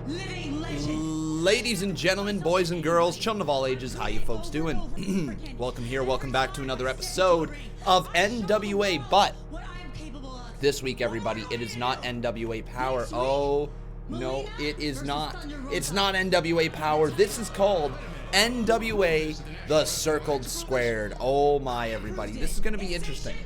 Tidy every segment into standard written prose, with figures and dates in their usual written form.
Ladies and gentlemen, boys and girls, children of all ages, how you folks doing? Welcome here, welcome back to another episode of NWA, but this week, everybody, it is not NWA Power. Oh, no, it is not. It's not NWA Power. This is called NWA The Circle Squared. Oh my, everybody, this is going to be interesting.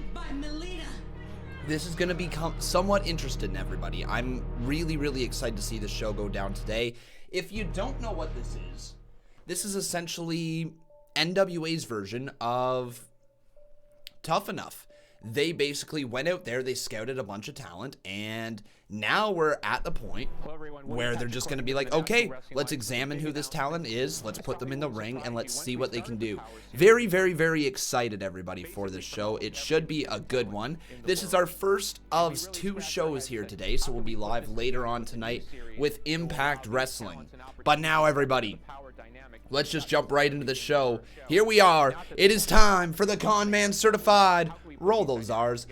This is going to become somewhat interesting, everybody. I'm really excited to see this show go down today. If you don't know what this is essentially NWA's version of Tough Enough. They basically went out there, they scouted a bunch of talent, and now we're at the point where they're just going to be like, okay, let's examine who this talent is, let's put them in the ring, and let's see what they can do. Very excited, everybody, for this show. It should be a good one. This is our first of 2 shows here today, so we'll be live later on tonight with Impact Wrestling. But now, everybody, let's just jump right into the show. Here we are. It is time for the Conman Certified Roll those R's.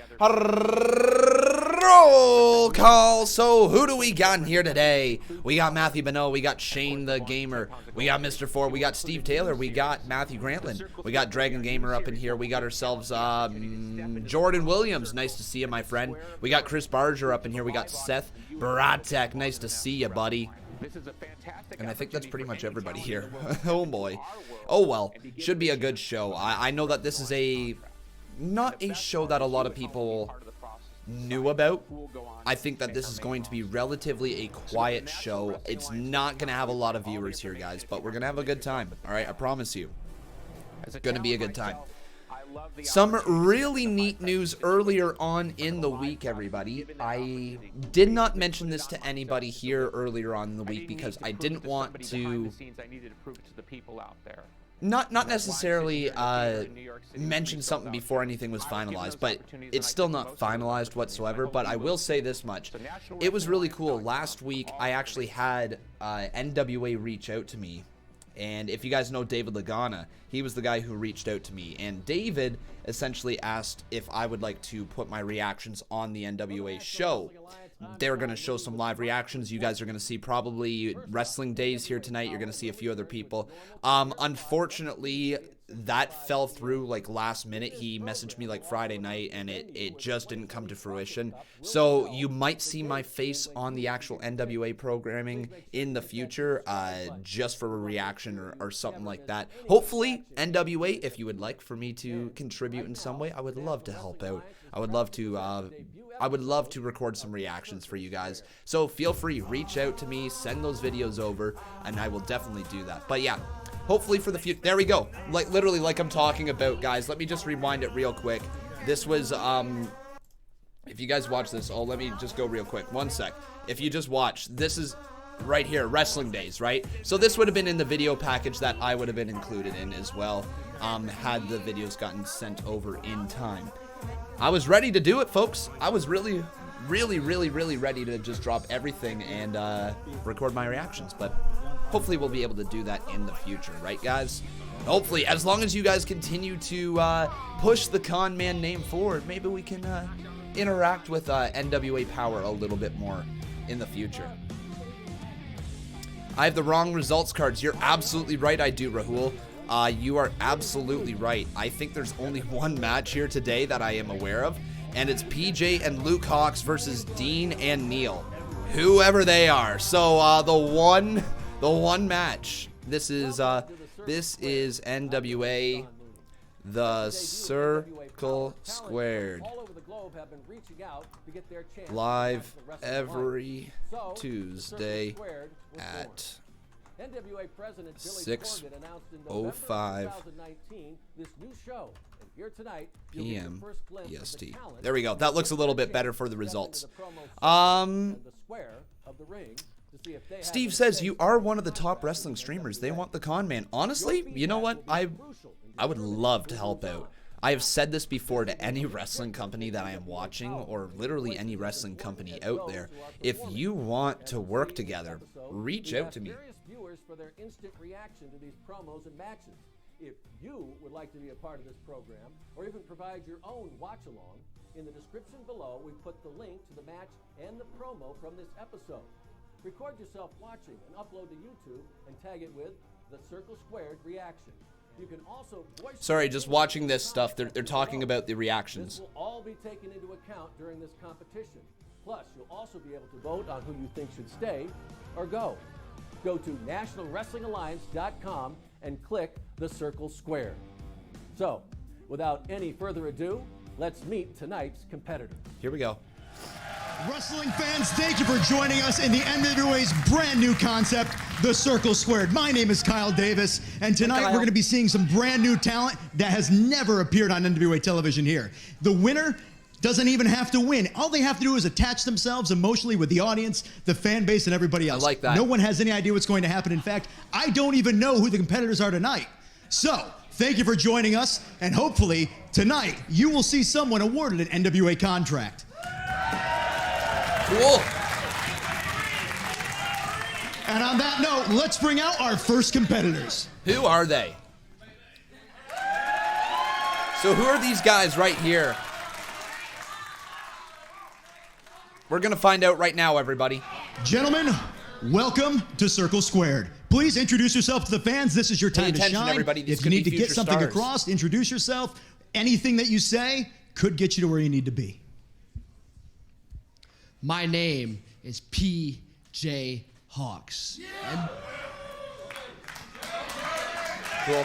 Roll call. So who do we got in here today? We got Matthew Bonneau. We got Shane the Gamer. We got Mr. Ford. We got Steve Taylor. We got Matthew Grantland. We got Dragon Gamer up in here. We got ourselves Jordan Williams. Nice to see you, my friend. We got Chris Barger up in here. We got Seth Baratek. Nice to see you, buddy. And I think that's pretty much everybody here. Oh boy. Oh well. Should be a good show. I know that this is not a show that a lot of people knew about. I think that this is going to be relatively a quiet show. It's not going to have a lot of viewers here, guys, but we're going to have a good time. All right, I promise you. It's going to be a good time. Some really neat news earlier on in the week, everybody. I did not mention this to anybody here earlier on in the week because I didn't want to not necessarily mention something before anything was finalized, but it's still not finalized whatsoever. But I will say this much. It was really cool. Last week, I actually had NWA reach out to me. And if you guys know David Lagana, he was the guy who reached out to me. And David essentially asked if I would like to put my reactions on the NWA show. They're going to show some live reactions. You guys are going to see probably Wrestling Days here tonight. You're going to see a few other people. Unfortunately, that fell through like last minute. He messaged me like Friday night and it just didn't come to fruition. So you might see my face on the actual NWA programming in the future, just for a reaction or something like that. Hopefully, NWA, if you would like for me to contribute in some way, I would love to help out. I would love to record some reactions for you guys. So feel free, reach out to me, send those videos over, and I will definitely do that. But yeah, hopefully for the future. There we go. Like literally like I'm talking about, guys. Let me just rewind it real quick. This was if you guys watch this, let me just go real quick. One sec. If you just watch, this is right here, Wrestling Days, right? So this would have been in the video package that I would have been included in as well, had the videos gotten sent over in time. I was ready to do it, folks. I was really ready to just drop everything and record my reactions, but hopefully we'll be able to do that in the future, right, guys? Hopefully, as long as you guys continue to push the Conman name forward, maybe we can interact with NWA Power a little bit more in the future. I have the wrong results cards. You're absolutely right, I do, Rahul. You are absolutely right. I think there's only one match here today that I am aware of, and it's PJ and Luke Hawx versus Dean and Neil, whoever they are. So the one match. This is NWA The Circle Squared. Live every Tuesday at 6:05 p.m. EST. There we go. That looks a little bit better for the results. Steve says, you are one of the top wrestling streamers. They want the Conman. Honestly, you know what? I would love to help out. I have said this before to any wrestling company that I am watching, or literally any wrestling company out there. If you want to work together, reach out to me. For their instant reaction to these promos and matches. If you would like to be a part of this program, or even provide your own watch-along, in the description below we put the link to the match and the promo from this episode. Record yourself watching and upload to YouTube and tag it with The Circle Squared Reaction. You can also voice... Sorry, just watching this stuff, they're talking about the reactions. This will all be taken into account during this competition. Plus, you'll also be able to vote on who you think should stay or go. Go to nationalwrestlingalliance.com and click The Circle Squared. So, without any further ado, let's meet tonight's competitor. Here we go. Wrestling fans, thank you for joining us in the NWA's brand new concept, The Circle Squared. My name is Kyle Davis, and tonight we're going to be seeing some brand new talent that has never appeared on NWA television here. The winner doesn't even have to win. All they have to do is attach themselves emotionally with the audience, the fan base, and everybody else. I like that. No one has any idea what's going to happen. In fact, I don't even know who the competitors are tonight. So, thank you for joining us, and hopefully, tonight, you will see someone awarded an NWA contract. Cool. And on that note, let's bring out our first competitors. Who are they? So who are these guys right here? We're going to find out right now, everybody. Gentlemen, welcome to Circle Squared. Please introduce yourself to the fans. This is your time to shine. Everybody. If you need to get something across, introduce yourself. Anything that you say could get you to where you need to be. My name is P.J. Hawks. Yeah. Cool.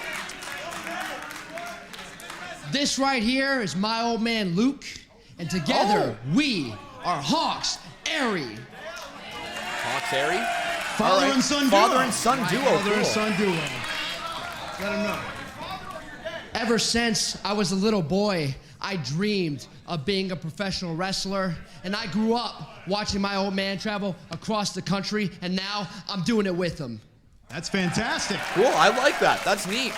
This right here is my old man Luke, and together we are Hawks Airy. Hawks Airy? Father and son duo. Father and son duo. Father and son duo. Let him know. Ever since I was a little boy, I dreamed of being a professional wrestler, and I grew up watching my old man travel across the country, and now I'm doing it with him. That's fantastic. Cool, I like that. That's neat.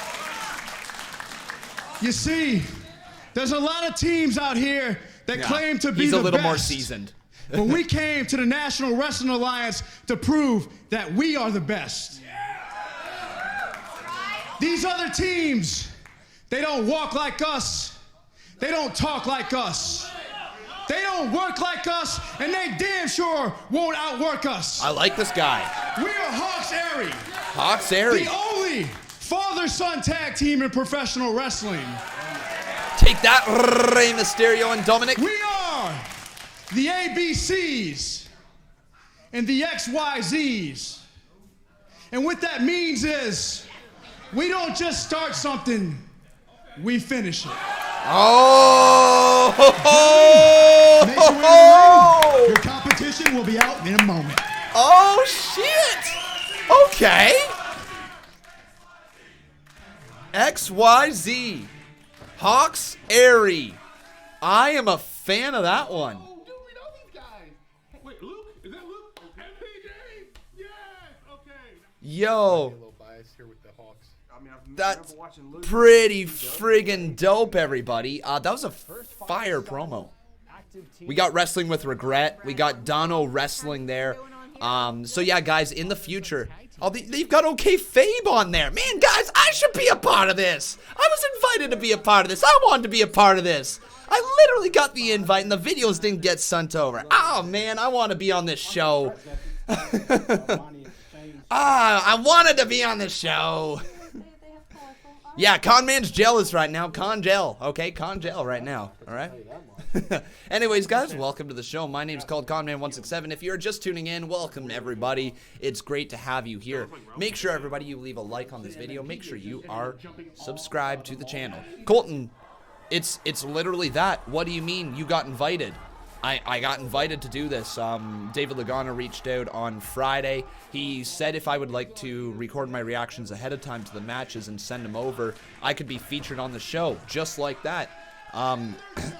You see, there's a lot of teams out here that claim to be the best. He's a little more seasoned. But we came to the National Wrestling Alliance to prove that we are the best. These other teams, they don't walk like us. They don't talk like us. They don't work like us, and they damn sure won't outwork us. I like this guy. We are Hawks Airy. Hawks Airy. The only father-son tag team in professional wrestling. Take that, Rey Mysterio and Dominic. We are the ABCs and the XYZs. And what that means is we don't just start something, we finish it. Oh! Make your way to the ring. Your competition will be out in a moment. Oh, shit! Okay. XYZ. Hawks Airy. I am a fan of that one. Oh, dude, we know these guys. Wait, Luke? Is that Luke? MPJ? Yes, okay. Yo. A little bias here with the Hawks. I mean, That's pretty friggin' dope, everybody. That was a fire promo. We got Wrestling with Regret. We got Dono wrestling there. So yeah, guys, in the future, they've got OK Fabe on there. Man, guys, I should be a part of this. I was invited to be a part of this. I wanted to be a part of this. I literally got the invite, and the videos didn't get sent over. Oh, man, I want to be on this show. I wanted to be on this show. Yeah, Conman's jealous right now. Con gel. Okay, con gel right now. All right? Anyways, guys, welcome to the show. My name's called Conman167. If you're just tuning in, welcome everybody. It's great to have you here. Make sure, everybody, you leave a like on this video. Make sure you are subscribed to the channel. Colton, it's literally that. What do you mean you got invited? I got invited to do this. David Lagana reached out on Friday. He said if I would like to record my reactions ahead of time to the matches and send them over, I could be featured on the show, just like that.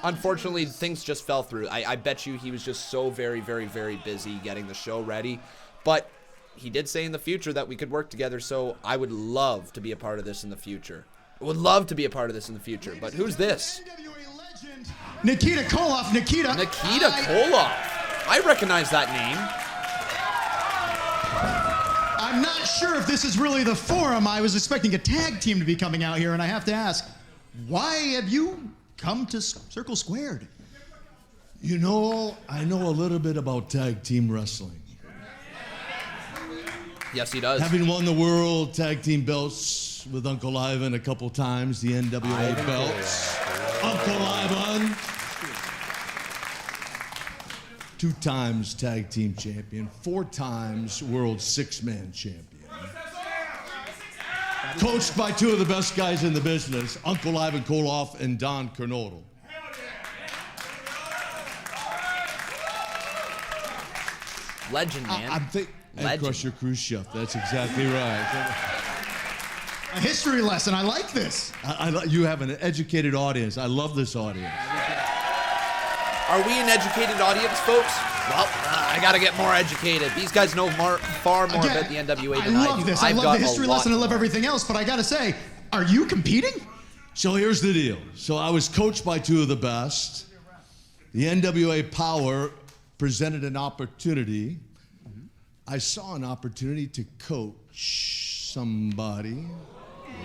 Unfortunately, things just fell through. I bet you he was just so very, very, very busy getting the show ready. But he did say in the future that we could work together, so I would love to be a part of this in the future. I would love to be a part of this in the future. But who's this? Nikita Koloff. Nikita Koloff. I recognize that name. I'm not sure if this is really the forum. I was expecting a tag team to be coming out here, and I have to ask, why have you come to Circle Squared? You know, I know a little bit about tag team wrestling. Yes, he does. Having won the World Tag Team belts with Uncle Ivan a couple times, the NWA belts. Uncle Ivan. 2 times Tag Team Champion, 4 times World 6-Man Champion. Coached by 2 of the best guys in the business, Uncle Ivan Koloff and Don Kernodle. Legend, man. I'm thinking, and Crusher Khrushchev. That's exactly right. A history lesson. I like this. You have an educated audience. I love this audience. Are we an educated audience, folks? Well, I gotta get more educated. These guys know far more about the NWA than I do. I love this. I love the history lesson. I love everything else. But I gotta say, are you competing? So here's the deal. So I was coached by 2 of the best. The NWA Powerrr presented an opportunity. I saw an opportunity to coach somebody.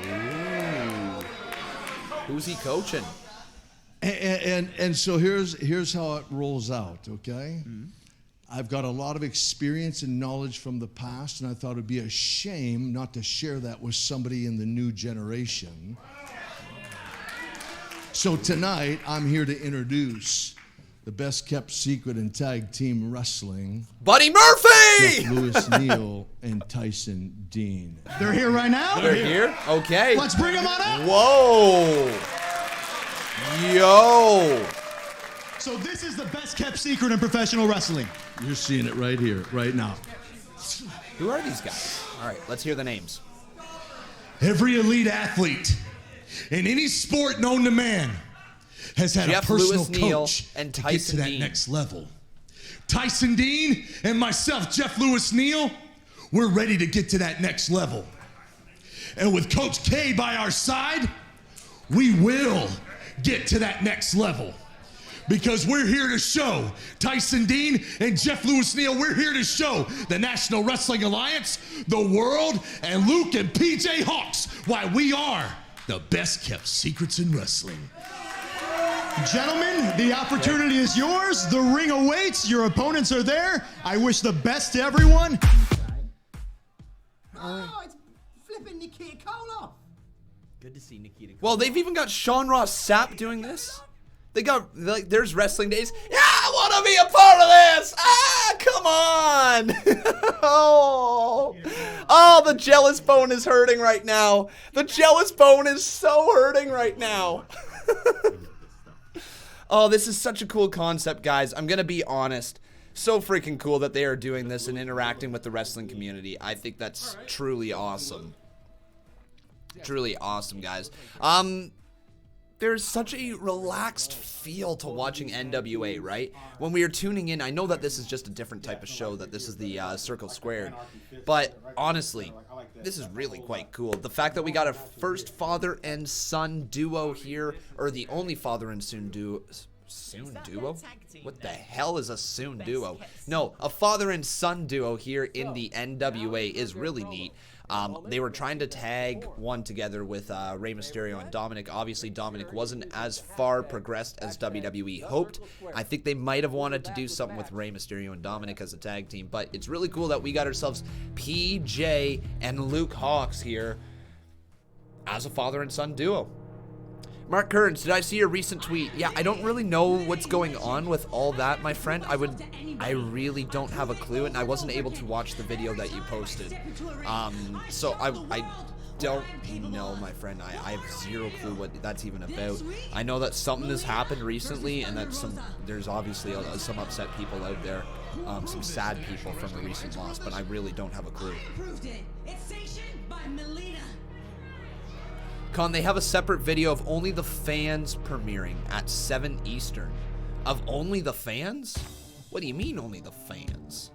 Ooh. Who's he coaching? And so here's how it rolls out, okay? I've got a lot of experience and knowledge from the past, and I thought it'd be a shame not to share that with somebody in the new generation. So tonight, I'm here to introduce the best kept secret in tag team wrestling. Buddy Murphy! Jeff Lewis Neal and Tyson Dean. They're here right now? They're here? Okay. Let's bring them on up. Whoa. Yo. So this is the best kept secret in professional wrestling. You're seeing it right here, right now. Who are these guys? All right, let's hear the names. Every elite athlete in any sport known to man has had Jeff a personal Lewis Neal coach and to Tyson get to that Dean. next level. Tyson Dean and myself, Jeff Lewis Neal, we're ready to get to that next level. And with Coach K by our side, we will get to that next level. Because we're here to show Tyson Dean and Jeff Lewis Neal, we're here to show the National Wrestling Alliance, the world, and Luke and PJ Hawks why we are the best kept secrets in wrestling. Gentlemen, the opportunity is yours. The ring awaits. Your opponents are there. I wish the best to everyone. Oh, it's flipping Nikita Koloff. Good to see Nikita Koloff. Well, they've even got Sean Ross Sapp doing this. They got, like, there's wrestling days. Yeah, I want to be a part of this. Come on. Oh, the jealous bone is hurting right now. The jealous bone is so hurting right now. Oh, this is such a cool concept, guys. I'm going to be honest. So freaking cool that they are doing this and interacting with the wrestling community. I think that's truly awesome. Truly awesome, guys. There's such a relaxed feel to watching NWA, right? When we are tuning in, I know that this is just a different type of show, that this is the Circle Squared. But honestly, this is really quite cool. The fact that we got a first father and son duo here, or the only father and son duo. Soon duo? What the hell is a soon duo? No, a father and son duo here in the NWA is really neat. They were trying to tag one together with Rey Mysterio and Dominic. Obviously, Dominic wasn't as far progressed as WWE hoped. I think they might have wanted to do something with Rey Mysterio and Dominic as a tag team, but it's really cool that we got ourselves PJ and Luke Hawks here as a father and son duo. Mark Kearns, did I see your recent tweet? Yeah, I don't really know what's going on with all that, my friend. I really don't have a clue, and I wasn't able to watch the video that you posted. So I don't know, my friend. I have zero clue what that's even about. I know that something has happened recently, and that there's obviously some upset people out there, some sad people from a recent loss, but I really don't have a clue. Con, they have a separate video of Only the Fans premiering at 7 Eastern. Of Only the Fans? What do you mean, Only the Fans?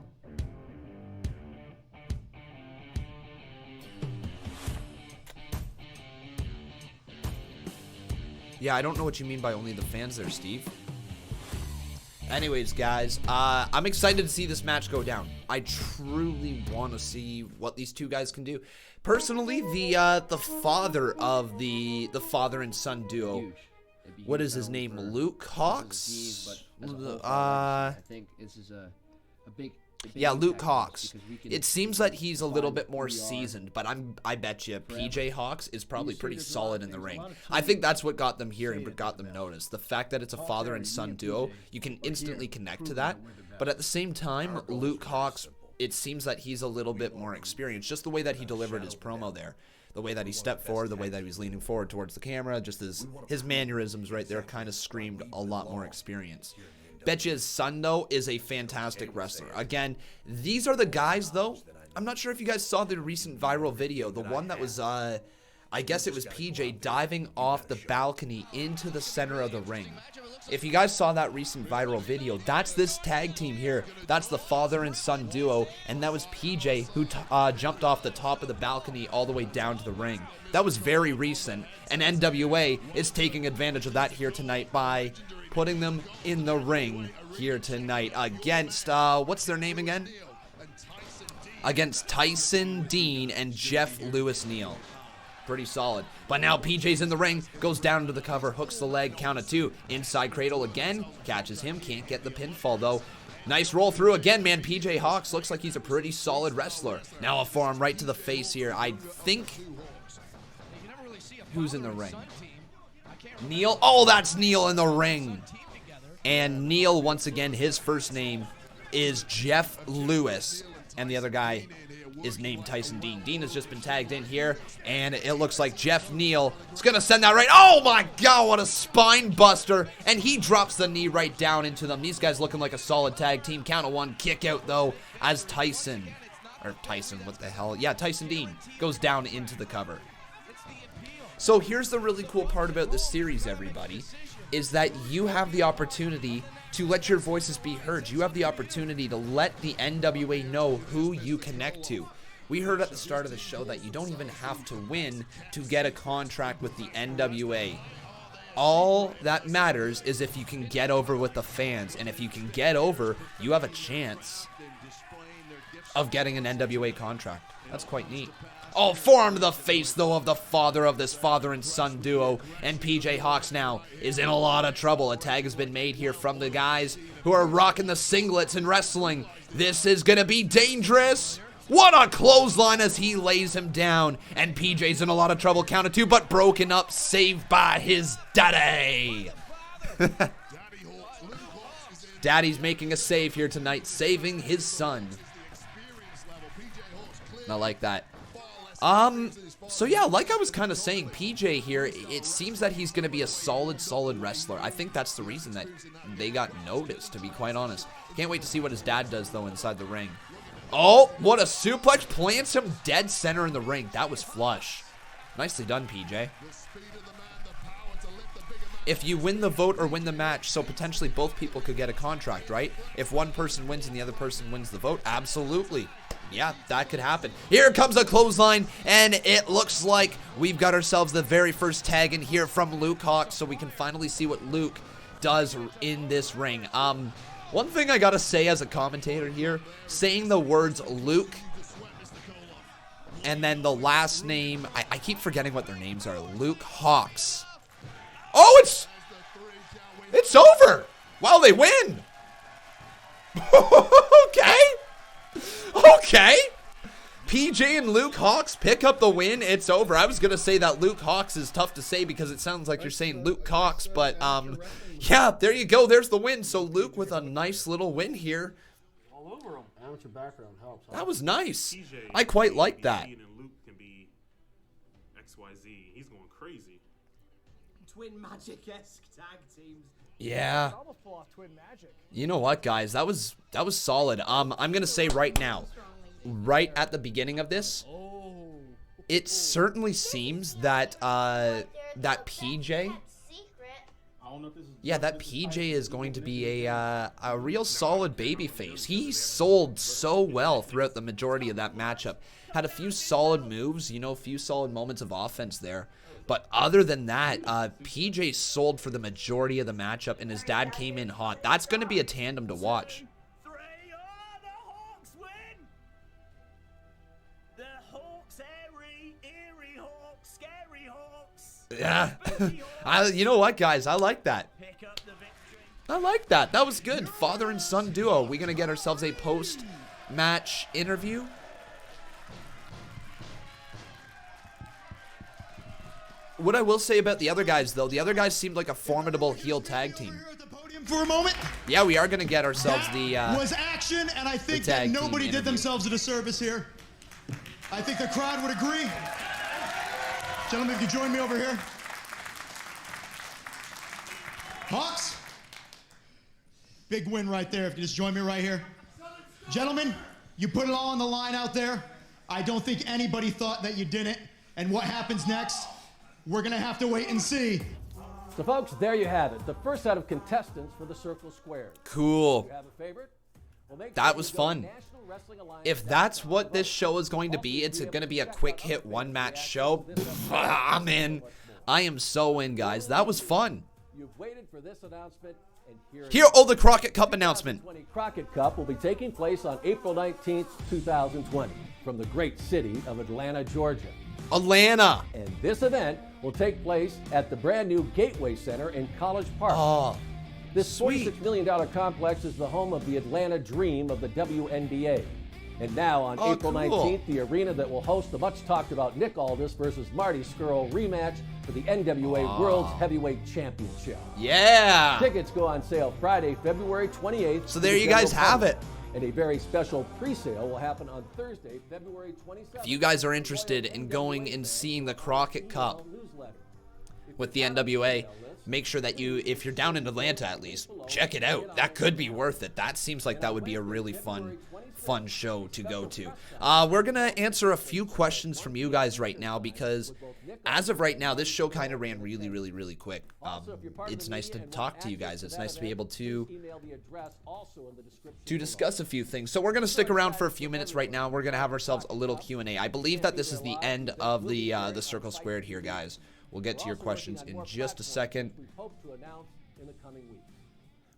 Yeah, I don't know what you mean by Only the Fans there, Steve. Anyways, guys, I'm excited to see this match go down. I truly want to see what these two guys can do. Personally, the father of the father and son duo, what is his name? Luke Hawks? I think this is a big. Yeah, Luke Hawx. It seems that he's a little bit more seasoned, but I bet you PJ Hawx is probably pretty solid in the ring. I think that's what got them here and what got them noticed. The fact that it's a father and son duo, you can instantly connect to that. But at the same time, Luke Hawx, it seems that he's a little bit more experienced. Just the way that he delivered his promo there. The way that he stepped forward, the way that he was leaning forward towards the camera, just his mannerisms right there kind of screamed a lot more experience. Betcha his son, though, is a fantastic wrestler. Again, these are the guys, though. I'm not sure if you guys saw the recent viral video. The one that was, I guess it was PJ diving off the balcony into the center of the ring. If you guys saw that recent viral video, that's this tag team here. That's the father and son duo, and that was PJ who jumped off the top of the balcony all the way down to the ring. That was very recent, and NWA is taking advantage of that here tonight by putting them in the ring here tonight against, what's their name again? Against Tyson Dean and Jeff Lewis Neal. Pretty solid. But now PJ's in the ring, goes down to the cover, hooks the leg, count of 2. Inside cradle again, catches him, can't get the pinfall though. Nice roll through again, man. PJ Hawx looks like he's a pretty solid wrestler. Now a forearm right to the face here. I think, who's in the ring? Neal. Oh, that's Neal in the ring. And Neal, once again, his first name is Jeff Lewis. And the other guy is named Tyson Dean. Dean has just been tagged in here. And it looks like Jeff Neal is going to send that right. Oh, my God, what a spine buster. And he drops the knee right down into them. These guys looking like a solid tag team. Count of 1, kick out, though, as Tyson, what the hell? Yeah, Tyson Dean goes down into the cover. So here's the really cool part about this series, everybody, is that you have the opportunity to let your voices be heard. You have the opportunity to let the NWA know who you connect to. We heard at the start of the show that you don't even have to win to get a contract with the NWA. All that matters is if you can get over with the fans. And if you can get over, you have a chance of getting an NWA contract. That's quite neat. Oh, forearm to the face, though, of the father of this father and son duo. And PJ Hawx now is in a lot of trouble. A tag has been made here from the guys who are rocking the singlets and wrestling. This is going to be dangerous. What a clothesline as he lays him down. And PJ's in a lot of trouble. Count of 2, but broken up. Saved by his daddy. Daddy's making a save here tonight. Saving his son. I like that. So yeah, like I was kind of saying, PJ here, it seems that he's going to be a solid wrestler. I think that's the reason that they got noticed, to be quite honest. Can't wait to see what his dad does, though, inside the ring. Oh, what a suplex. Plants him dead center in the ring. That was flush. Nicely done, PJ. If you win the vote or win the match, so potentially both people could get a contract, right? If one person wins and the other person wins the vote, absolutely. Yeah, that could happen. Here comes a clothesline, and it looks like we've got ourselves the very first tag in here from Luke Hawx, so we can finally see what Luke does in this ring. One thing I gotta say as a commentator here, saying the words Luke and then the last name, I keep forgetting what their names are. Luke Hawx. Oh, it's over. Wow, they win. Okay. PJ and Luke Hawx pick up the win. It's over. I was going to say that Luke Hawx is tough to say because it sounds like you're saying Luke Cox, but yeah, there you go. There's the win. So Luke with a nice little win here. All over him. Amateur background helps. That was nice. I quite like that. And Luke can be XYZ. He's going crazy. Twin Magic-esque tag teams. Yeah. You know what, guys? That was solid. I'm gonna say right now, right at the beginning of this, it certainly seems that that PJ, that PJ is going to be a real solid babyface. He sold so well throughout the majority of that matchup. Had a few solid moves, a few solid moments of offense there. But other than that, PJ sold for the majority of the matchup, and his dad came in hot. That's going to be a tandem to watch. The Hawks win! The Hawks, eerie Hawks, scary Hawks. Yeah. You know what, guys? I like that. I like that. That was good. Father and son duo. We're going to get ourselves a post match interview. What I will say about the other guys, though, the other guys seemed like a formidable heel tag team. For a moment. Yeah, we are going to get ourselves that was action, and I think that nobody did themselves a disservice here. I think the crowd would agree. Gentlemen, if you join me over here. Hawks. Big win right there, if you just join me right here. Gentlemen, you put it all on the line out there. I don't think anybody thought that you didn't. And what happens next, we're going to have to wait and see. So, folks, there you have it. The first set of contestants for the Circle Squared. Cool. You have a favorite? Well, that was fun. If that's what this show is going to be, it's going to be a quick hit one-match show. I'm in. I am so in, guys. That was fun. You've waited for this announcement, and here, oh, the Crockett Cup announcement. The Crockett Cup will be taking place on April 19th, 2020, from the great city of Atlanta, Georgia. Atlanta. And this event will take place at the brand new Gateway Center in College Park. Oh, this $46 million complex is the home of the Atlanta Dream of the WNBA. And now on April 19th, the arena that will host the much talked about Nick Aldis versus Marty Scurll rematch for the NWA World's Heavyweight Championship. Yeah. Tickets go on sale Friday, February 28th. So there you guys have it. And a very special pre-sale will happen on Thursday, February 27th. If you guys are interested in going and seeing the Crockett Cup with the NWA, make sure that you, if you're down in Atlanta at least, check it out. That could be worth it. That seems like that would be a really fun show to go to. We're going to answer a few questions from you guys right now because as of right now, this show kind of ran really quick. It's nice to talk to you guys. It's nice to be able to discuss a few things. So we're going to stick around for a few minutes right now. We're going to have ourselves a little Q&A. I believe that this is the end of the Circle Squared here, guys. We'll get to your questions in just a second.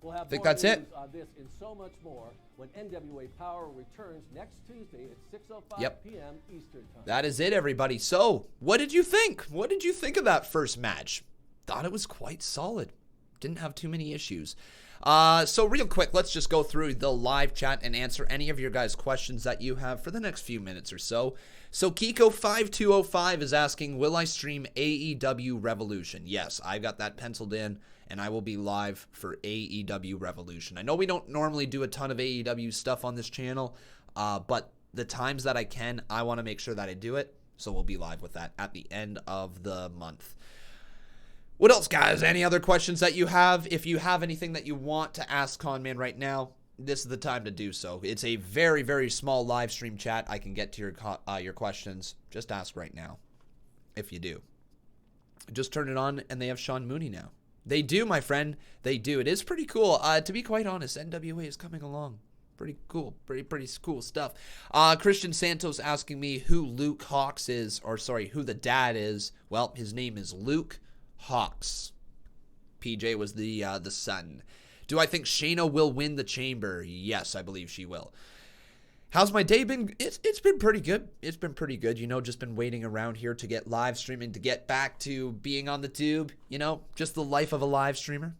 I think that's it. This and so much more when NWA Powerrr returns next Tuesday at 6:05 p.m. Eastern Time. That is it, everybody. So, what did you think? What did you think of that first match? Thought it was quite solid. Didn't have too many issues. So real quick, let's just go through the live chat and answer any of your guys' questions that you have for the next few minutes or so. So Kiko5205 is asking, will I stream AEW Revolution? Yes, I got that penciled in, and I will be live for AEW Revolution. I know we don't normally do a ton of AEW stuff on this channel, but the times that I can, I want to make sure that I do it, so we'll be live with that at the end of the month. What else, guys? Any other questions that you have? If you have anything that you want to ask Conman right now, this is the time to do so. It's a very small live stream chat. I can get to your questions. Just ask right now, if you do. Just turn it on, and they have Sean Mooney now. They do, my friend. They do. It is pretty cool. To be quite honest, NWA is coming along. Pretty cool. Pretty cool stuff. Christian Santos asking me who Luke Hawks is, or sorry, who the dad is. Well, his name is Luke Hawks. PJ was the son. Do I think Shayna will win the chamber? Yes, I believe she will. How's my day been? It's been pretty good. It's been pretty good. You know, just been waiting around here to get live streaming, to get back to being on the tube. You know, just the life of a live streamer.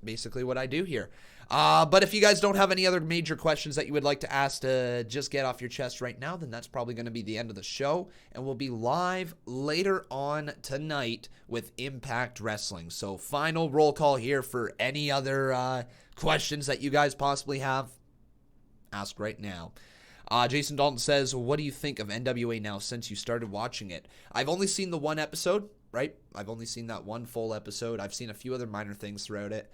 Basically what I do here. But if you guys don't have any other major questions that you would like to ask to just get off your chest right now, then that's probably going to be the end of the show. And we'll be live later on tonight with Impact Wrestling. So final roll call here for any other questions that you guys possibly have. Ask right now. Jason Dalton says, what do you think of NWA now since you started watching it? I've only seen the one episode, right? I've only seen that one full episode. I've seen a few other minor things throughout it.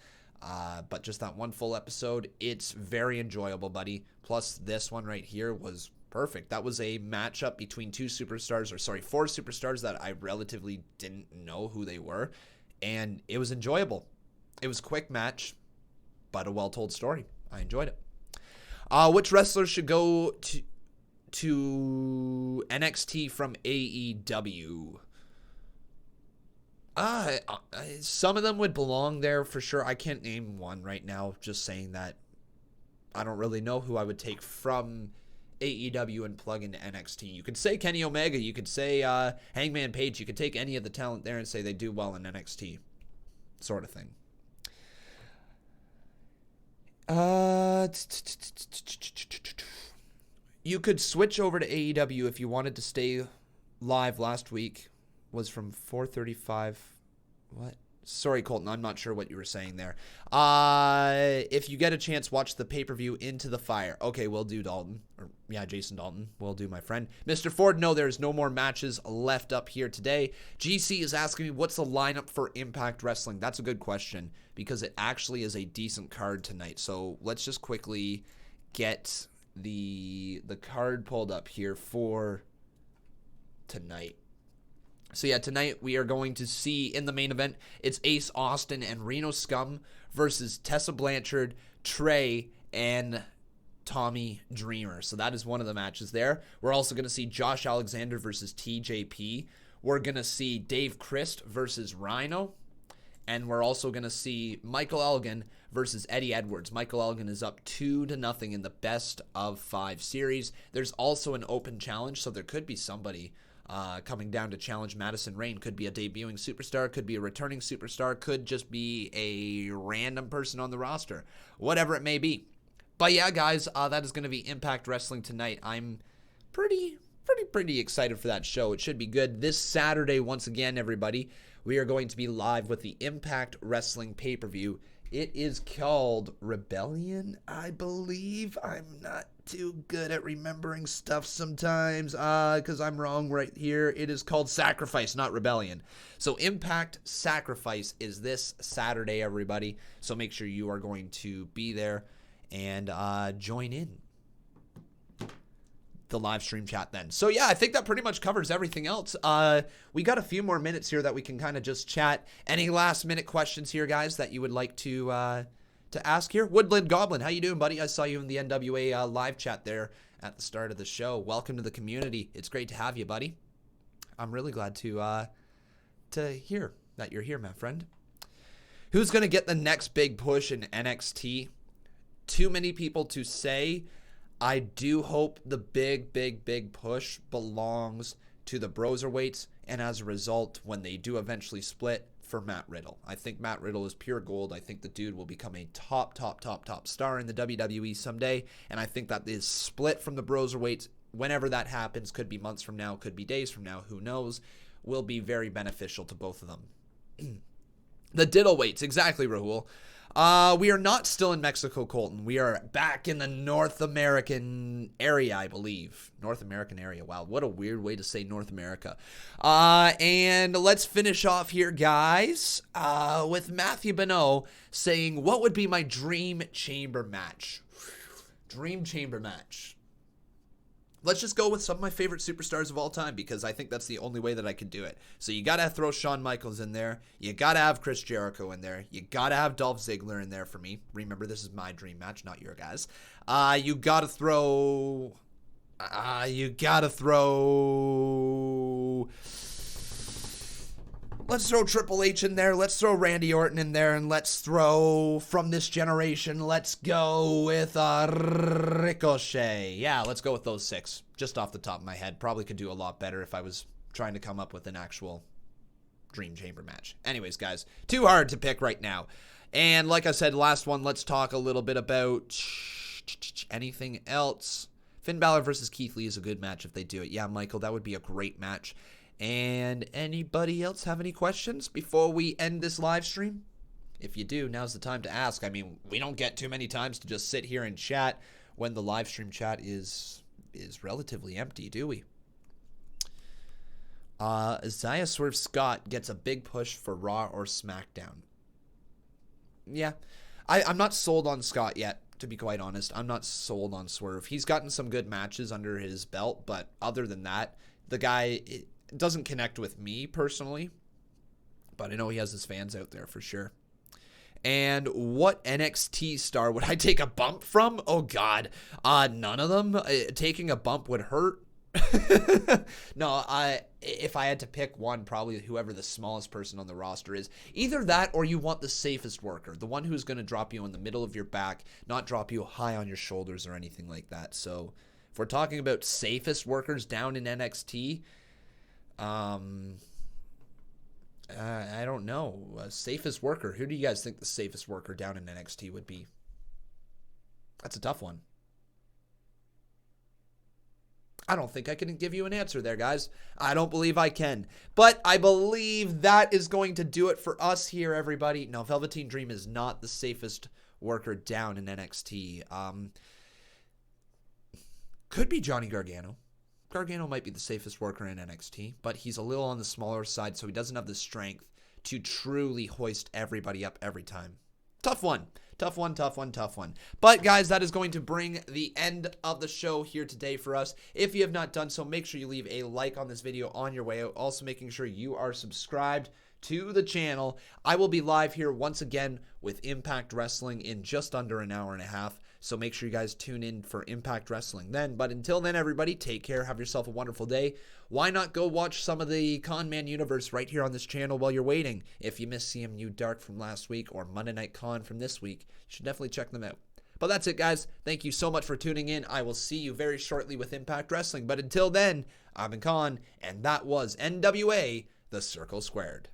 But just that one full episode, it's very enjoyable, buddy. Plus, this one right here was perfect. That was a matchup between four superstars that I relatively didn't know who they were. And it was enjoyable. It was a quick match, but a well-told story. I enjoyed it. Which wrestlers should go to NXT from AEW? Some of them would belong there for sure. I can't name one right now, just saying that I don't really know who I would take from AEW and plug into NXT. You could say Kenny Omega, you could say Hangman Page, you could take any of the talent there and say they do well in NXT, sort of thing. You could switch over to AEW if you wanted to stay live. Last week was from 4:35. What? Sorry, Colton, I'm not sure what you were saying there. If you get a chance, watch the pay-per-view Into the Fire. Okay, will do, Dalton. Yeah, Jason Dalton. Will do, my friend. Mr. Ford, no, there's no more matches left up here today. GC is asking me, what's the lineup for Impact Wrestling? That's a good question, because it actually is a decent card tonight. So let's just quickly get the card pulled up here for tonight. So yeah, tonight we are going to see in the main event, it's Ace Austin and Reno Scum versus Tessa Blanchard, Trey, and Tommy Dreamer. So that is one of the matches there. We're also going to see Josh Alexander versus TJP. We're going to see Dave Christ versus Rhino. And we're also going to see Michael Elgin versus Eddie Edwards. Michael Elgin is up 2-0 in the best of 5 series. There's also an open challenge, so there could be somebody coming down to challenge Madison Rayne. Could be a debuting superstar, could be a returning superstar, could just be a random person on the roster. Whatever it may be. But yeah, guys, that is going to be Impact Wrestling tonight. I'm pretty excited for that show. It should be good. This Saturday, once again, everybody, we are going to be live with the Impact Wrestling pay-per-view. It is called Rebellion, I believe. I'm not too good at remembering stuff sometimes because I'm wrong right here. It is called Sacrifice, not Rebellion. So Impact Sacrifice is this Saturday, everybody. So make sure you are going to be there and join in the live stream chat then. So yeah, I think that pretty much covers everything else. We got a few more minutes here that we can kind of just chat. Any last minute questions here, guys, that you would like to ask here? Woodland Goblin, how you doing, buddy? I saw you in the NWA live chat there at the start of the show. Welcome to the community. It's great to have you, buddy. I'm really glad to hear that you're here, my friend. Who's going to get the next big push in NXT? Too many people to say. I do hope the big push belongs to the Broserweights, and as a result, when they do eventually split, for Matt Riddle. I think Matt Riddle is pure gold. I think the dude will become a top star in the WWE someday, and I think that this split from the Broserweights, whenever that happens, could be months from now, could be days from now, who knows, will be very beneficial to both of them. The Diddleweights, exactly, Rahul. We are not still in Mexico, Colton. We are back in the North American area, I believe. North American area. Wow, what a weird way to say North America. And let's finish off here, guys, with Matthew Bonneau saying, what would be my dream chamber match? Dream chamber match. Let's just go with some of my favorite superstars of all time because I think that's the only way that I could do it. So you got to throw Shawn Michaels in there. You got to have Chris Jericho in there. You got to have Dolph Ziggler in there for me. Remember, this is my dream match, not your guys. You got to throw... Let's throw Triple H in there. Let's throw Randy Orton in there. And let's throw, from this generation, let's go with Ricochet. Yeah, let's go with those 6. Just off the top of my head. Probably could do a lot better if I was trying to come up with an actual Dream Chamber match. Anyways, guys, too hard to pick right now. And like I said, last one, let's talk a little bit about anything else. Finn Balor versus Keith Lee is a good match if they do it. Yeah, Michael, that would be a great match. And anybody else have any questions before we end this live stream? If you do, now's the time to ask. I mean, we don't get too many times to just sit here and chat when the live stream chat is relatively empty, do we? Isaiah Swerve Scott gets a big push for Raw or SmackDown. Yeah, I'm not sold on Scott yet, to be quite honest. I'm not sold on Swerve. He's gotten some good matches under his belt, but other than that, the guy... It doesn't connect with me personally, but I know he has his fans out there for sure. And what NXT star would I take a bump from? Oh God, none of them. Taking a bump would hurt. No, if I had to pick one, probably whoever the smallest person on the roster is. Either that or you want the safest worker, the one who's going to drop you in the middle of your back, not drop you high on your shoulders or anything like that. So if we're talking about safest workers down in NXT, I don't know. Safest worker. Who do you guys think the safest worker down in NXT would be? That's a tough one. I don't think I can give you an answer there, guys. I don't believe I can. But I believe that is going to do it for us here, everybody. No, Velveteen Dream is not the safest worker down in NXT. Could be Johnny Gargano. Gargano might be the safest worker in NXT, but he's a little on the smaller side, so he doesn't have the strength to truly hoist everybody up every time. Tough one. Tough one, tough one, tough one. But, guys, that is going to bring the end of the show here today for us. If you have not done so, make sure you leave a like on this video on your way out. Also, making sure you are subscribed to the channel. I will be live here once again with Impact Wrestling in just under an hour and a half. So make sure you guys tune in for Impact Wrestling then. But until then, everybody, take care. Have yourself a wonderful day. Why not go watch some of the Conman Universe right here on this channel while you're waiting? If you missed CMU Dark from last week or Monday Night Con from this week, you should definitely check them out. But that's it, guys. Thank you so much for tuning in. I will see you very shortly with Impact Wrestling. But until then, I've been Con, and that was NWA The Circle Squared.